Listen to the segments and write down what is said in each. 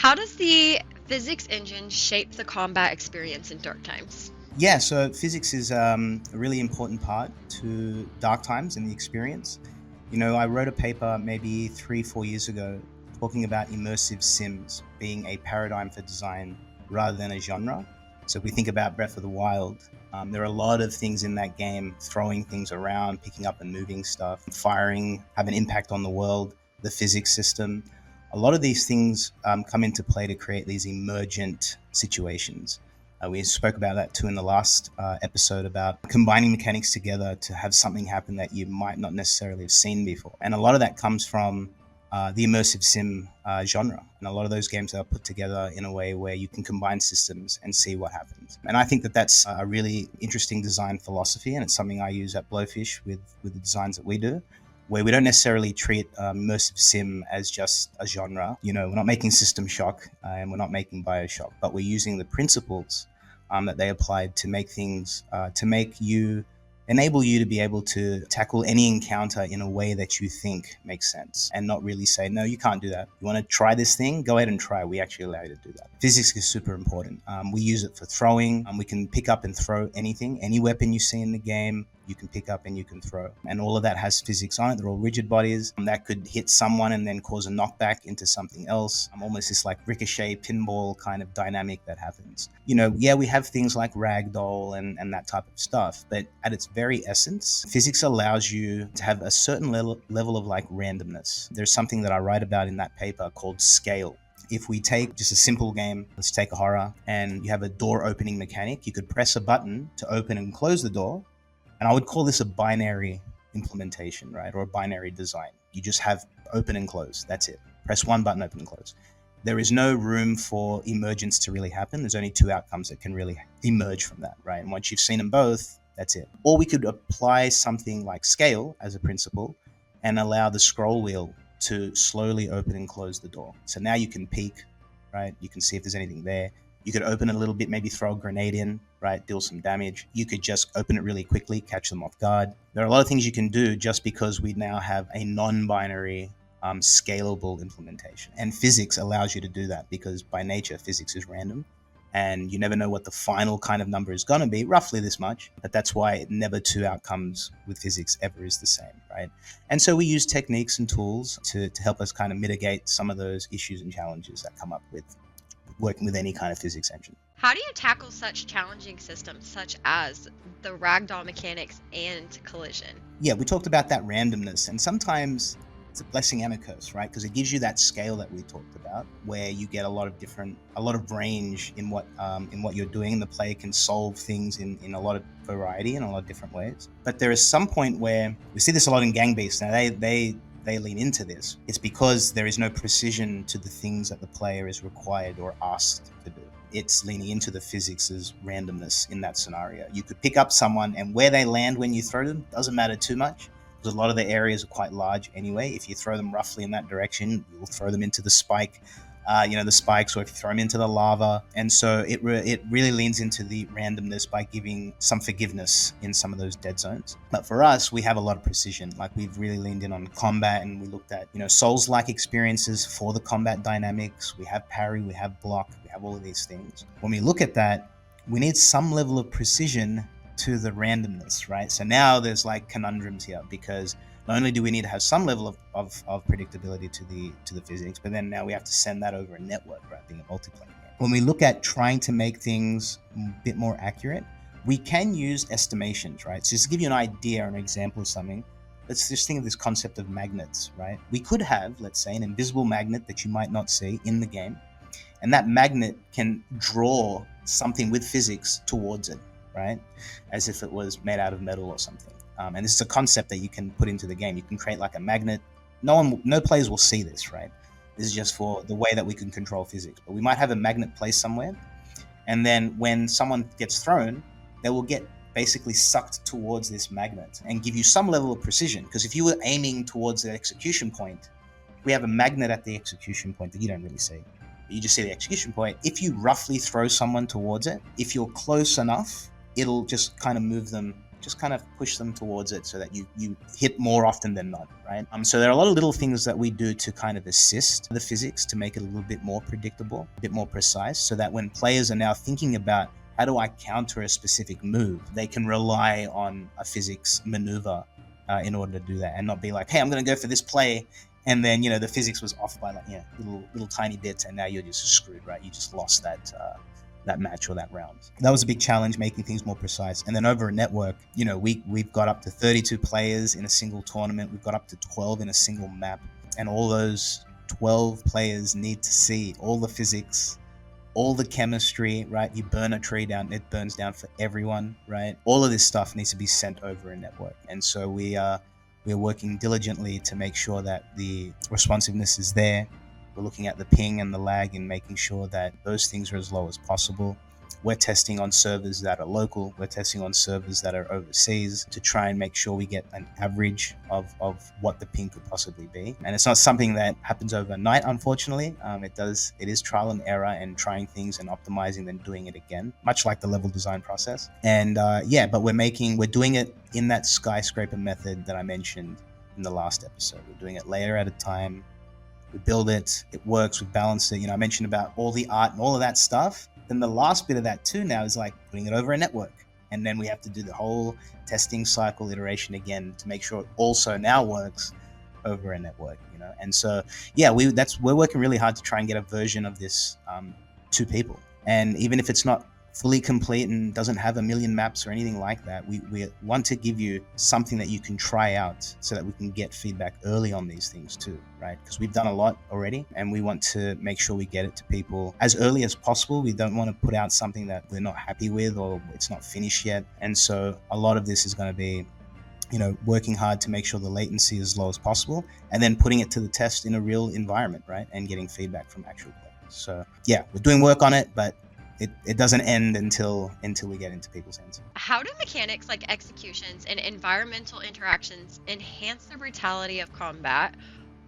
How does the physics engine shape the combat experience in Dark Times? Yeah, so physics is a really important part to Dark Times and the experience. I wrote a paper maybe 3, 4 years ago talking about immersive sims being a paradigm for design rather than a genre. So if we think about Breath of the Wild, there are a lot of things in that game, throwing things around, picking up and moving stuff, firing, have an impact on the world, the physics system. A lot of these things come into play to create these emergent situations. We spoke about that too in the last episode about combining mechanics together to have something happen that you might not necessarily have seen before. And a lot of that comes from the immersive sim genre. And a lot of those games are put together in a way where you can combine systems and see what happens. And I think that that's a really interesting design philosophy, and it's something I use at Blowfish with the designs that we do, where we don't necessarily treat immersive sim as just a genre. We're not making System Shock and we're not making Bioshock, but we're using the principles that they applied to make things, enable you to be able to tackle any encounter in a way that you think makes sense and not really say, no, you can't do that. You want to try this thing? Go ahead and try. We actually allow you to do that. Physics is super important. We use it for throwing. We can pick up and throw anything, any weapon you see in the game. You can pick up and you can throw. And all of that has physics on it. They're all rigid bodies that could hit someone and then cause a knockback into something else. Almost this like ricochet pinball kind of dynamic that happens. We have things like ragdoll and that type of stuff, but at its very essence, physics allows you to have a certain level of like randomness. There's something that I write about in that paper called scale. If we take just a simple game, let's take a horror, and you have a door opening mechanic, you could press a button to open and close the door. And I would call this a binary implementation, right? Or a binary design. You just have open and close. That's it. Press one button, open and close. There is no room for emergence to really happen. There's only two outcomes that can really emerge from that, right? And once you've seen them both, that's it. Or we could apply something like scale as a principle and allow the scroll wheel to slowly open and close the door. So now you can peek, right? You can see if there's anything there. You could open it a little bit, maybe throw a grenade in, right? Deal some damage. You could just open it really quickly, catch them off guard. There are a lot of things you can do just because we now have a non-binary, scalable implementation. And physics allows you to do that because by nature, physics is random. And you never know what the final kind of number is going to be, roughly this much. But that's why never two outcomes with physics ever is the same, right? And so we use techniques and tools to help us kind of mitigate some of those issues and challenges that come up with working with any kind of physics engine. How do you tackle such challenging systems such as the ragdoll mechanics and collision? Yeah, we talked about that randomness, and sometimes it's a blessing and a curse, right? Because it gives you that scale that we talked about, where you get a lot of range in what you're doing. The player can solve things in a lot of variety in a lot of different ways. But there is some point where we see this a lot in Gang Beasts. Now they lean into this. It's because there is no precision to the things that the player is required or asked to do. It's leaning into the physics as randomness in that scenario. You could pick up someone, and where they land when you throw them doesn't matter too much, because a lot of the areas are quite large anyway. If you throw them roughly in that direction, you'll throw them into the spike, the spikes, or if you throw them into the lava. And so it really leans into the randomness by giving some forgiveness in some of those dead zones. But for us, we have a lot of precision. Like, we've really leaned in on combat, and we looked at, Souls-like experiences for the combat dynamics. We have parry, we have block, we have all of these things. When we look at that, we need some level of precision to the randomness, right? So now there's like conundrums here, because not only do we need to have some level of predictability to the physics, but then now we have to send that over a network, right? Being a multiplayer game. When we look at trying to make things a bit more accurate, we can use estimations, right? So just to give you an idea or an example of something, let's just think of this concept of magnets, right? We could have, let's say, an invisible magnet that you might not see in the game, and that magnet can draw something with physics towards it, right? As if it was made out of metal or something. And this is a concept that you can put into the game. You can create like a magnet. No players will see this, right? This is just for the way that we can control physics. But we might have a magnet placed somewhere, and then when someone gets thrown, they will get basically sucked towards this magnet and give you some level of precision. Because if you were aiming towards the execution point, we have a magnet at the execution point that you don't really see. You just see the execution point. If you roughly throw someone towards it, if you're close enough, it'll just kind of move them just kind of push them towards it so that you hit more often than not, right? So there are a lot of little things that we do to kind of assist the physics to make it a little bit more predictable, a bit more precise, so that when players are now thinking about how do I counter a specific move, they can rely on a physics maneuver in order to do that, and not be like, hey, I'm going to go for this play, and then the physics was off by like little tiny bits, and now you're just screwed, right? You just lost that match or that round. That was a big challenge, making things more precise. And then over a network, we've got up to 32 players in a single tournament. We've got up to 12 in a single map, and all those 12 players need to see all the physics, all the chemistry, right? You burn a tree down, it burns down for everyone, right? All of this stuff needs to be sent over a network. And so we're working diligently to make sure that the responsiveness is there. We're looking at the ping and the lag and making sure that those things are as low as possible. We're testing on servers that are local. We're testing on servers that are overseas to try and make sure we get an average of what the ping could possibly be. And it's not something that happens overnight, unfortunately. It is trial and error and trying things and optimizing, then doing it again, much like the level design process. And but we're doing it in that skyscraper method that I mentioned in the last episode. We're doing it layer at a time. We build it, it works, we balance it. I mentioned about all the art and all of that stuff. Then the last bit of that too now is like putting it over a network. And then we have to do the whole testing cycle iteration again to make sure it also now works over a network, And so, we're working really hard to try and get a version of this to people. And even if it's not fully complete and doesn't have a million maps or anything like that, we want to give you something that you can try out so that we can get feedback early on these things too, right? Because we've done a lot already and we want to make sure we get it to people as early as possible. We don't want to put out something that we're not happy with or it's not finished yet. And so a lot of this is going to be working hard to make sure the latency is as low as possible, and then putting it to the test in a real environment, right? And getting feedback from actual players. So we're doing work on it, but it doesn't end until we get into people's hands. How do mechanics like executions and environmental interactions enhance the brutality of combat?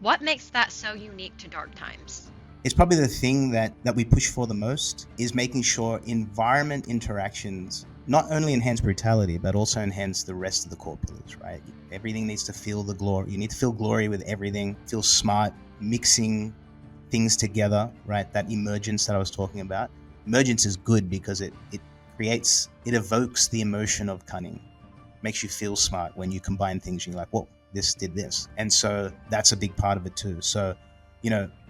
What makes that so unique to Darktimes? It's probably the thing that we push for the most, is making sure environment interactions not only enhance brutality, but also enhance the rest of the core pillars, right? Everything needs to feel the glory. You need to feel glory with everything, feel smart, mixing things together, right? That emergence that I was talking about. Emergence is good because it evokes the emotion of cunning, makes you feel smart when you combine things. You're like, whoa, this did this. And so that's a big part of it too. So,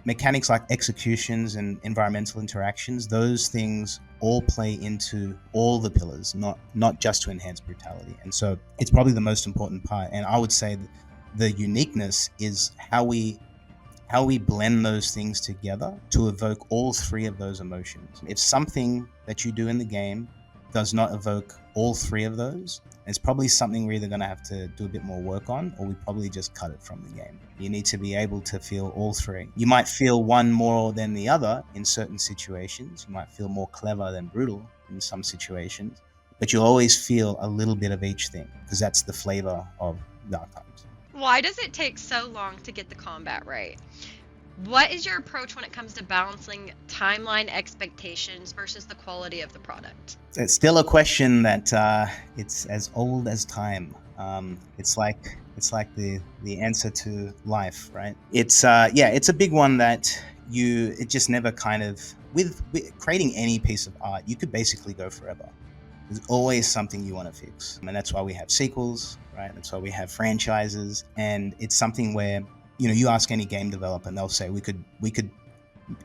mechanics like executions and environmental interactions, those things all play into all the pillars, not just to enhance brutality. And so it's probably the most important part. And I would say the uniqueness is how we blend those things together to evoke all three of those emotions. If something that you do in the game does not evoke all three of those, it's probably something we're either going to have to do a bit more work on, or we probably just cut it from the game. You need to be able to feel all three. You might feel one more than the other in certain situations. You might feel more clever than brutal in some situations, but you'll always feel a little bit of each thing, because that's the flavor of Darktimes. Why does it take so long to get the combat right? What is your approach when it comes to balancing timeline expectations versus the quality of the product? It's still a question that it's as old as time. It's like the answer to life, right? It's a big one that it just never kind of, with creating any piece of art, you could basically go forever. There's always something you want to fix. And that's why we have sequels, right? That's why we have franchises. And it's something where, you ask any game developer and they'll say, we could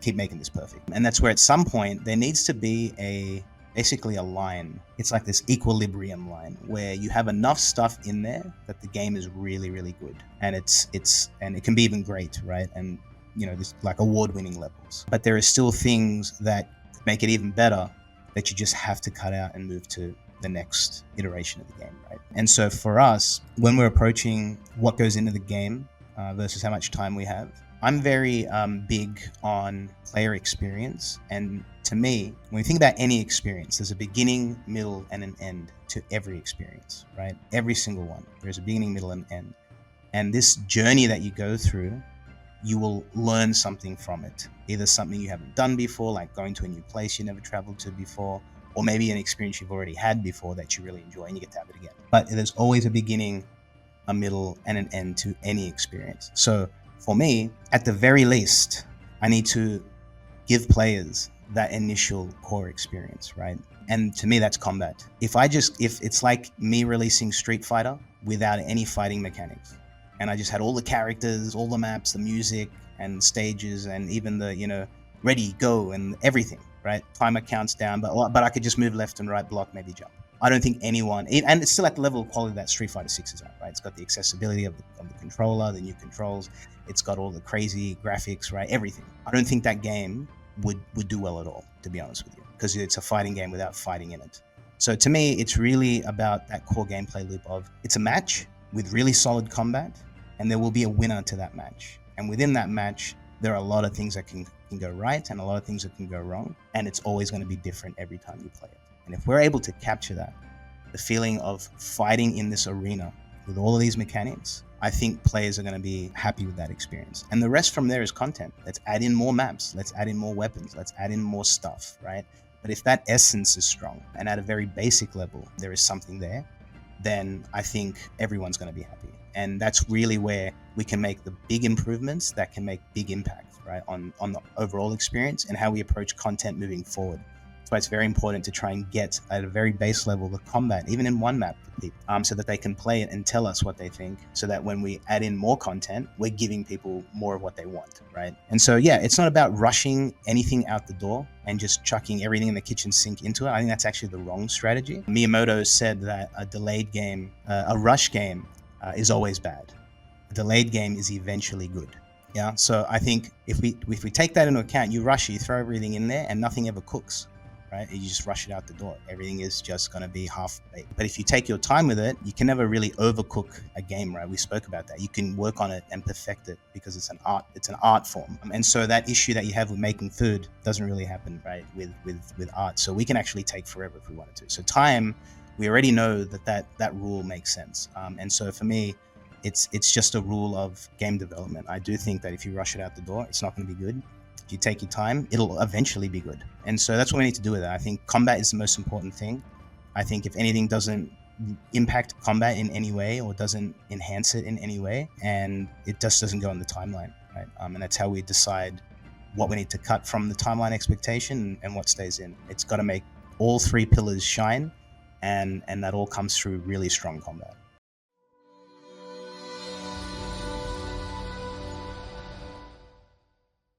keep making this perfect. And that's where at some point there needs to be basically a line. It's like this equilibrium line where you have enough stuff in there that the game is really, really good. And and it can be even great, right? And, there's like award-winning levels. But there are still things that make it even better that you just have to cut out and move to the next iteration of the game, right? And so for us, when we're approaching what goes into the game versus how much time we have, I'm very big on player experience. And to me, when you think about any experience, there's a beginning, middle, and an end to every experience, right? Every single one. There's a beginning, middle, and end. And this journey that you go through, you will learn something from it. Either something you haven't done before, like going to a new place you never traveled to before, or maybe an experience you've already had before that you really enjoy and you get to have it again. But there's always a beginning, a middle, and an end to any experience. So for me, at the very least, I need to give players that initial core experience, right? And to me, that's combat. If it's like me releasing Street Fighter without any fighting mechanics, and I just had all the characters, all the maps, the music and stages, and even the, ready, go, and everything, right? Timer counts down, but I could just move left and right, block, maybe jump. I don't think anyone, and it's still at the level of quality that Street Fighter 6 is at, right? It's got the accessibility of the controller, the new controls. It's got all the crazy graphics, right? Everything. I don't think that game would do well at all, to be honest with you, because it's a fighting game without fighting in it. So to me, it's really about that core gameplay loop of it's a match with really solid combat, and there will be a winner to that match. And within that match, there are a lot of things that can go right and a lot of things that can go wrong, and it's always going to be different every time you play it. And if we're able to capture that, the feeling of fighting in this arena with all of these mechanics, I think players are going to be happy with that experience. And the rest from there is content. Let's add in more maps. Let's add in more weapons. Let's add in more stuff, right? But if that essence is strong and at a very basic level, there is something there, then I think everyone's going to be happy. And that's really where we can make the big improvements that can make big impacts, right, on the overall experience and how we approach content moving forward. That's why it's very important to try and get at a very base level the combat, even in one map for people, so that they can play it and tell us what they think, so that when we add in more content, we're giving people more of what they want, right? And so, yeah, it's not about rushing anything out the door and just chucking everything in the kitchen sink into it. I think that's actually the wrong strategy. Miyamoto said that a delayed game, a rush game, is always bad. A delayed game is eventually good. Yeah. So I think if we take that into account, you rush, you throw everything in there, and nothing ever cooks. Right? You just rush it out the door. Everything is just going to be half-baked. But if you take your time with it, you can never really overcook a game, right? We spoke about that. You can work on it and perfect it because it's an art. It's an art form. And so that issue that you have with making food doesn't really happen, right, with art. So we can actually take forever if we wanted to. So time, we already know that rule makes sense. And so for me, it's just a rule of game development. I do think that if you rush it out the door, it's not going to be good. If you take your time, it'll eventually be good. And so that's what we need to do with it. I think combat is the most important thing. I think if anything doesn't impact combat in any way or doesn't enhance it in any way, and it just doesn't go on the timeline, right? And that's how we decide what we need to cut from the timeline expectation and what stays in. It's got to make all three pillars shine, and that all comes through really strong combat.